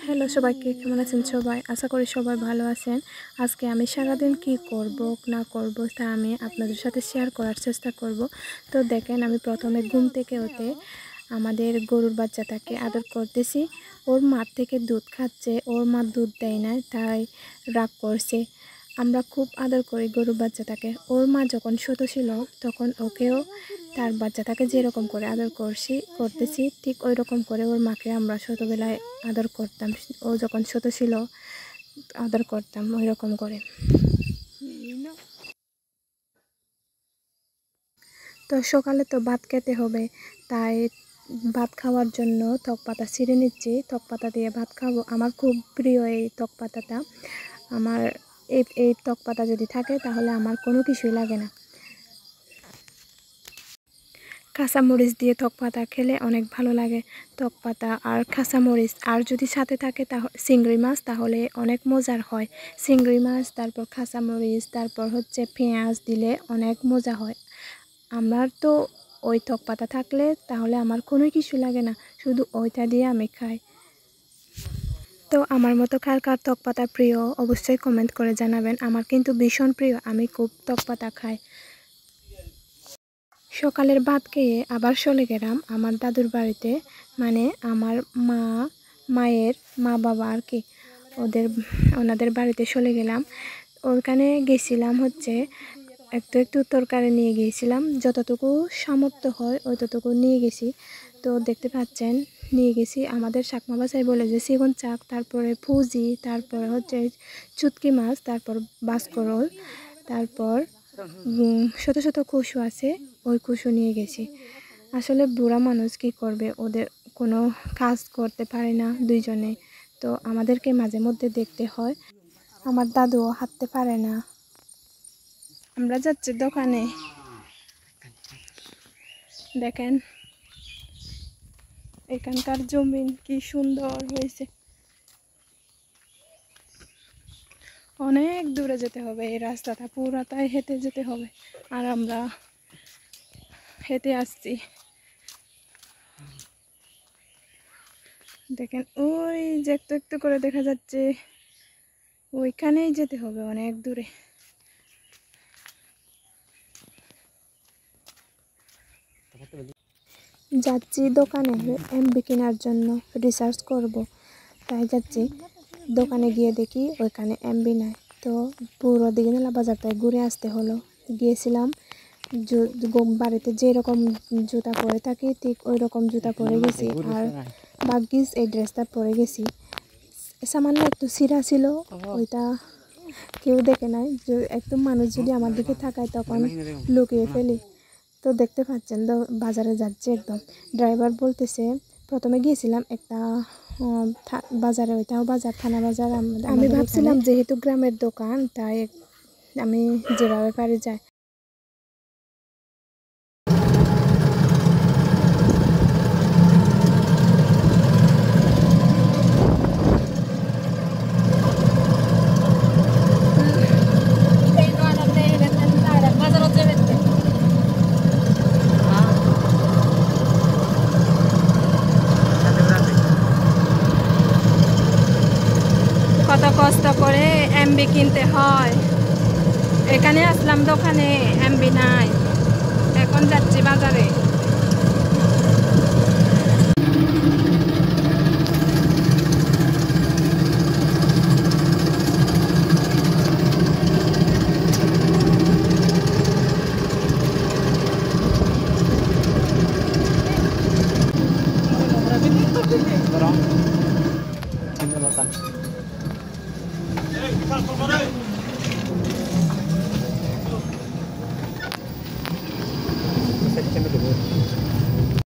Hello সবাইকে, কেমন আছেন সবাই? আশা করি সবাই ভালো আছেন। আজকে আমি সারাদিন কি করব না করব তা আমি আপনাদের সাথে শেয়ার করার চেষ্টা করব। তো দেখেন, আমি প্রথমে ঘুম থেকে উঠে আমাদের গরুর বাচ্চাটাকে আদর করতেছি। ওর মার থেকে দুধ খাচ্ছে, ওর মা দুধ দেয় না, তাই রাগ করছে। আমরা খুব আদর করি গরুর বাচ্চাটাকে। ওর মা যখন ছোটো ছিল তখন ওকেও তার বাচ্চাটাকে যেরকম করে আদর করতেছি ঠিক ওই রকম করে ওর মাকে আমরা ছোটোবেলায় আদর করতাম। ও যখন ছোটো ছিল আদর করতাম ওই রকম করে। তো সকালে তো ভাত খেতে হবে, তাই ভাত খাওয়ার জন্য তক পাতা ছিঁড়ে নিচ্ছি। তক পাতা দিয়ে ভাত খাবো। আমার খুব প্রিয় এই তক পাতাটা। আমার এই তক পাতা যদি থাকে তাহলে আমার কোনো কিছুই লাগে না। কাঁচামরিচ দিয়ে তক পাতা খেলে অনেক ভালো লাগে। তক পাতা আর কাঁচামরিচ আর যদি সাথে থাকে চিংড়ি মাছ, তাহলে অনেক মজার হয়। চিংড়ি মাছ, তারপর কাঁচামরিচ, তারপর হচ্ছে পেঁয়াজ দিলে অনেক মজা হয়। আমার তো ওই তক পাতা থাকলে তাহলে আমার কোনো কিছু লাগে না, শুধু ওইটা দিয়ে আমি খাই। তো আমার মতো কার কার তক পাতা প্রিয় অবশ্যই কমেন্ট করে জানাবেন। আমার কিন্তু ভীষণ প্রিয়, আমি খুব তক পাতা খাই। সকালের ভাত খেয়ে আবার চলে গেলাম আমার দাদুর বাড়িতে, মানে আমার মায়ের মা বাবা আর কি, ওনাদের বাড়িতে চলে গেলাম। ওখানে গেছিলাম হচ্ছে একটু তরকারি নিয়ে গিয়েছিলাম, যতটুকু সামর্থ্য হয় অতটুকু নিয়ে গেছি। তো দেখতে পাচ্ছেন নিয়ে গেছি আমাদের চাকমা বাসায় বলে যে সিগুন চাক, তারপরে ফুজি, তারপরে হচ্ছে চুটকি মাছ, তারপর বাসকরল, তারপর শত শত কুসু আছে, ওই কুসু নিয়ে গেছি। আসলে বুড়া মানুষ কি করবে, ওদের কোনো কাজ করতে পারে না দুইজনে, তো আমাদেরকে মাঝে মধ্যে দেখতে হয়। আমার দাদুও হাঁটতে পারে না। আমরা যাচ্ছি দোকানে। দেখেন এখানকার জমিন কি সুন্দর হয়েছে। অনেক দূরে যেতে হবে, এই রাস্তাটা পুরাটাই হেঁটে যেতে হবে, আর আমরা হেঁটে আসছি। দেখেন ওই যে একটু একটু করে দেখা যাচ্ছে, ওইখানেই যেতে হবে অনেক দূরে। যাচ্ছি দোকানে এমবি কেনার জন্য, রিসার্চ করব, তাই যাচ্ছি। দোকানে গিয়ে দেখি ওইখানে এমবি নাই, তো পুরো দিঘিনালা বাজারটায় ঘুরে আসতে হলো। গিয়েছিলাম বাড়িতে যেরকম জুতা পরে থাকি ঠিক ওই রকম জুতা পরে গেছি, আর ভাগ্যিস এই ড্রেসটা পরে গেছি। সামান্য একটু ছিঁড়া ছিল, ওইটা কেউ দেখে নাই। একদম মানুষ যদি আমার দিকে তাকায় তখন লুকিয়ে ফেলি। তো দেখতে পাচ্ছেন বাজারে যাচ্ছে একদম। ড্রাইভার বলতেছে, প্রথমে গিয়েছিলাম একটা বাজারে, ওইটাও বাজার, থানা বাজার। আমি ভাবছিলাম যেহেতু গ্রামের দোকান তাই আমি যেভাবে পারি যাই। কত কষ্ট করে এমবি কিনতে হয়। এখানে আসলাম দোকানে, এমবি নাই, এখন যাচ্ছি বাজারে।